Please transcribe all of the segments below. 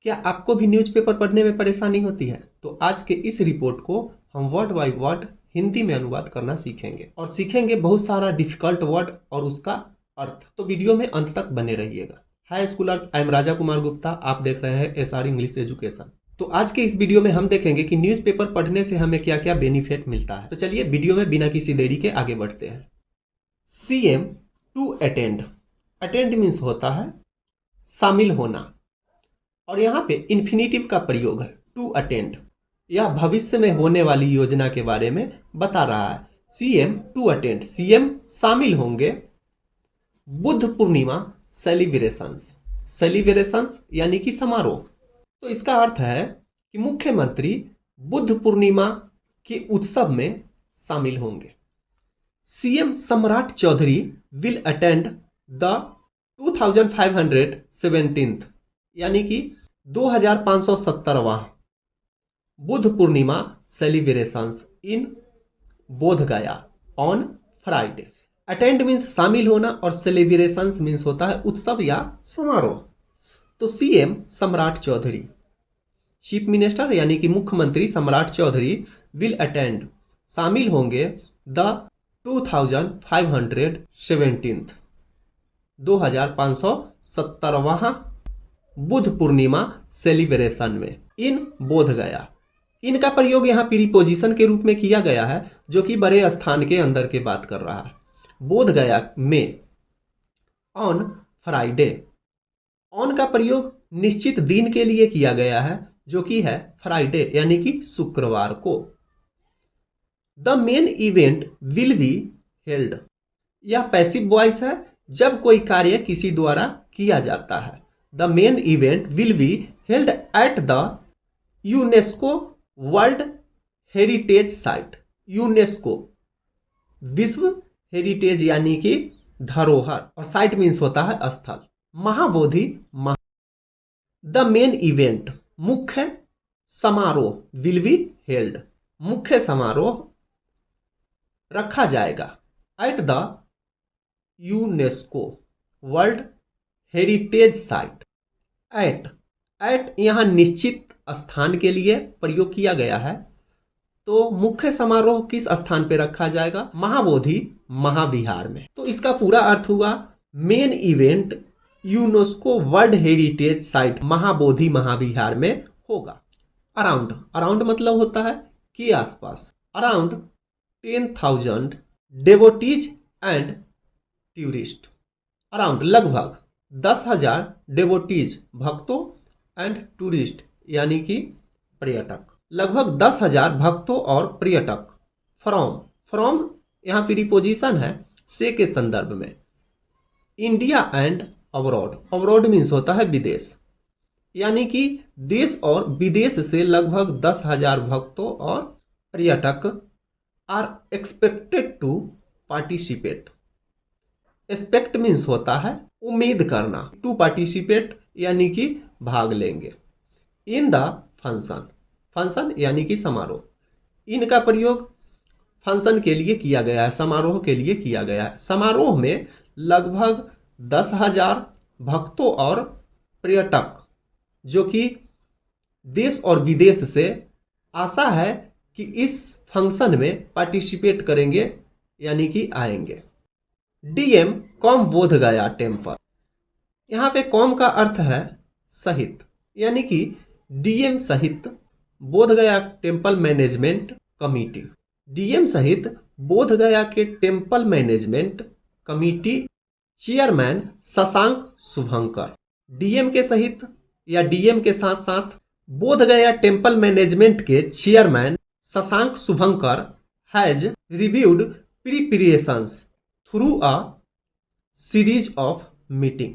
क्या आपको भी न्यूज़पेपर पढ़ने में परेशानी होती है? तो आज के इस रिपोर्ट को हम वर्ड बाय वर्ड हिंदी में अनुवाद करना सीखेंगे और सीखेंगे बहुत सारा डिफिकल्ट वर्ड और उसका अर्थ। तो वीडियो में अंत तक बने रहिएगा। हाय schoolers, I am Raja Kumar Gupta. आप देख रहे हैं एसआर इंग्लिश एजुकेशन। तो आज के इस वीडियो में हम देखेंगे कि न्यूज़पेपर पढ़ने से हमें क्या क्या बेनिफिट मिलता है। तो चलिए वीडियो में बिना किसी देरी के आगे बढ़ते हैं। CM to attend. Attend means होता है शामिल होना, और यहाँ पे इन्फिनेटिव का प्रयोग है टू अटेंड। यह भविष्य में होने वाली योजना के बारे में बता रहा है। सीएम टू अटेंड, सीएम शामिल होंगे बुद्ध पूर्णिमा सेलिब्रेशंस। सेलिब्रेशंस यानी कि समारोह। तो इसका अर्थ है कि मुख्यमंत्री बुद्ध पूर्णिमा के उत्सव में शामिल होंगे। सीएम सम्राट Chaudhary will attend the 2517th यानी कि 2517वां बुद्ध पूर्णिमा सेलिब्रेशंस इन बोध गया ऑन फ्राइडे। अटेंड मीन्स शामिल होना और सेलिब्रेशंस मीन्स होता है उत्सव या समारोह। तो सीएम सम्राट चौधरी, चीफ मिनिस्टर यानी कि मुख्यमंत्री सम्राट चौधरी विल अटेंड शामिल होंगे द 2517वां बुद्ध पूर्णिमा सेलिब्रेशन में इन बोध गया। इनका प्रयोग यहाँ प्रीपोजिशन के रूप में किया गया है, जो कि बड़े स्थान के अंदर के बात कर रहा है। बोध गया में ऑन फ्राइडे। ऑन का प्रयोग निश्चित दिन के लिए किया गया है, जो कि है फ्राइडे यानी कि शुक्रवार को। The main event will be held. यह पैसिव वॉइस है जब कोई कार्य किसी द्वारा किया जाता है। The main event will be held at the UNESCO world heritage site. UNESCO विश्व हेरिटेज यानी कि धरोहर, और साइट मीन्स होता है स्थल। महाबोधि द मेन इवेंट मुख्य समारोह विल बी हेल्ड, मुख्य समारोह रखा जाएगा at the UNESCO world heritage site. At यहाँ निश्चित स्थान के लिए प्रयोग किया गया है। तो मुख्य समारोह किस स्थान पे रखा जाएगा? महाबोधि महाविहार में। तो इसका पूरा अर्थ हुआ main event UNESCO world heritage site Mahabodhi Mahavihara में होगा। अराउंड, अराउंड मतलब होता है कि आसपास। Around 10,000 devotees and tourist. Around लगभग 10,000 डेवोटीज भक्तों एंड टूरिस्ट यानी कि पर्यटक। लगभग 10,000 भक्तों और पर्यटक। फ्रॉम, फ्रॉम यहाँ प्रीपोजिशन है से के संदर्भ में। India and abroad, abroad means होता है विदेश, यानी कि देश और विदेश से लगभग 10,000 भक्तों और पर्यटक are expected to participate. Expect means होता है उम्मीद करना, टू पार्टिसिपेट यानी कि भाग लेंगे। इन द फंक्शन, फंक्शन यानी कि समारोह। इनका प्रयोग फंक्शन के लिए किया गया है, समारोह के लिए किया गया है। समारोह में लगभग 10,000 भक्तों और पर्यटक जो कि देश और विदेश से आशा है कि इस फंक्शन में पार्टिसिपेट करेंगे यानी कि आएंगे। डीएम कॉम बोध गया टेम्पल। यहाँ पे कॉम का अर्थ है सहित, यानी कि डीएम सहित Bodh Gaya temple management committee. DM सहित बोध गया के temple management committee chairman Shashank Shubhankar. DM के सहित या डीएम के साथ साथ बोध गया टेम्पल मैनेजमेंट के chairman Shashank Shubhankar has reviewed preparations through a series of meeting.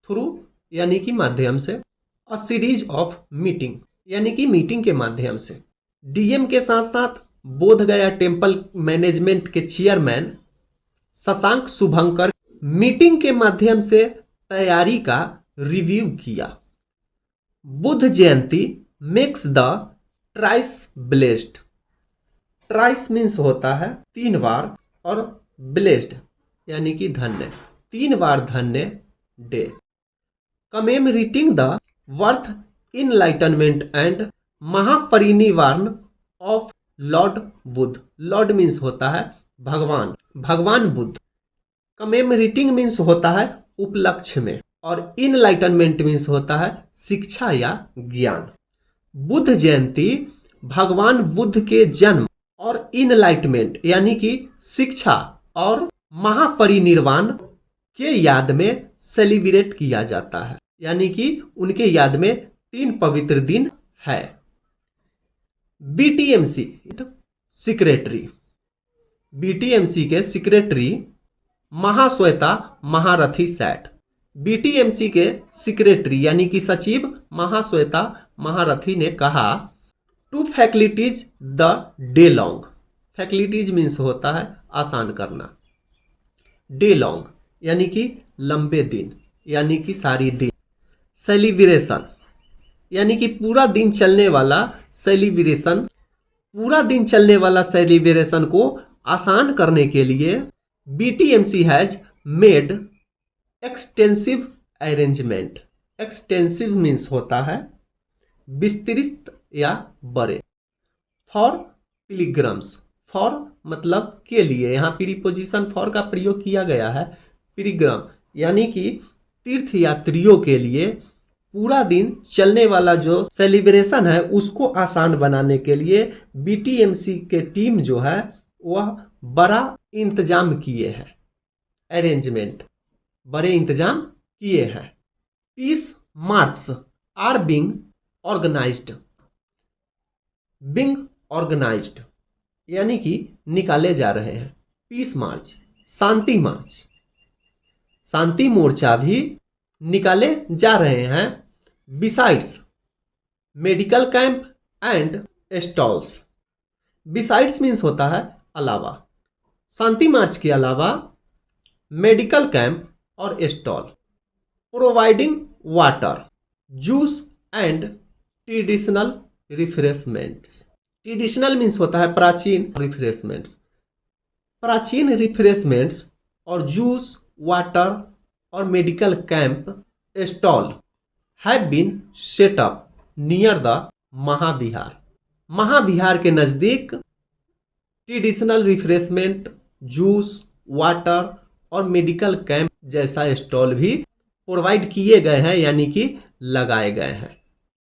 Through यानी कि माध्यम से, अ सीरीज ऑफ मीटिंग यानी कि मीटिंग के माध्यम से। डीएम के साथ साथ बोध गया टेम्पल मैनेजमेंट के चेयरमैन शशांक शुभंकर मीटिंग के माध्यम से तैयारी का रिव्यू किया। Buddha Jayanti makes the thrice blessed. Thrice means होता है 3 बार और ब्लेस्ड यानी कि धन्य, 3 बार धन्य day. Commemorating the birth enlightenment and Mahaparinirvana of lord Buddha. Lord means होता है भगवान, भगवान बुद्ध। कमेमरेटिंग मीन्स होता है उपलक्ष्य में, और इनलाइटनमेंट मीन्स होता है शिक्षा या ज्ञान। बुद्ध जयंती भगवान बुद्ध के जन्म और इनलाइटमेंट यानी कि शिक्षा और महापरिनिर्वाण के याद में सेलिब्रेट किया जाता है, यानी कि उनके याद में 3 पवित्र दिन है। बीटीएमसी सेक्रेटरी, बीटीएमसी के सेक्रेटरी महाश्वेता महारथी सैट। बीटीएमसी के सेक्रेटरी यानी कि सचिव महाश्वेता महारथी ने कहा, to faculties the day long. Faculties means होता है आसान करना, डे लॉन्ग यानी कि लंबे दिन यानी कि सारी दिन। सेलिब्रेशन यानी कि पूरा दिन चलने वाला सेलिब्रेशन, पूरा दिन चलने वाला सेलिब्रेशन को आसान करने के लिए BTMC has made extensive arrangement. Extensive means होता है विस्तृत या बड़े। फॉर पिलग्रम्स, फॉर मतलब के लिए, यहाँ प्रीपोजिशन फॉर का प्रयोग किया गया है। पिलग्रम यानी कि तीर्थ यात्रियों के लिए पूरा दिन चलने वाला जो सेलिब्रेशन है उसको आसान बनाने के लिए बीटीएमसी के टीम जो है वह बड़ा इंतजाम किए हैं, अरेंजमेंट, बड़े इंतजाम किए हैं। Peace march are being organised. Being organised यानी कि निकाले जा रहे हैं। पीस मार्च, शांति मार्च, शांति मोर्चा भी निकाले जा रहे हैं। Besides medical camp and stalls. Besides means होता है अलावा, शांति मार्च के अलावा मेडिकल कैंप और stall. Providing water, juice and traditional refreshments. Traditional means होता है प्राचीन रिफ्रेशमेंट्स। प्राचीन रिफ्रेशमेंट्स और जूस, वाटर और medical camp stall have been set up near the Mahavihara. Mahavihara के नज़दीक ट्रेडिशनल रिफ्रेशमेंट, जूस, वाटर और मेडिकल कैंप जैसा स्टॉल भी प्रोवाइड किए गए हैं यानी कि लगाए गए हैं।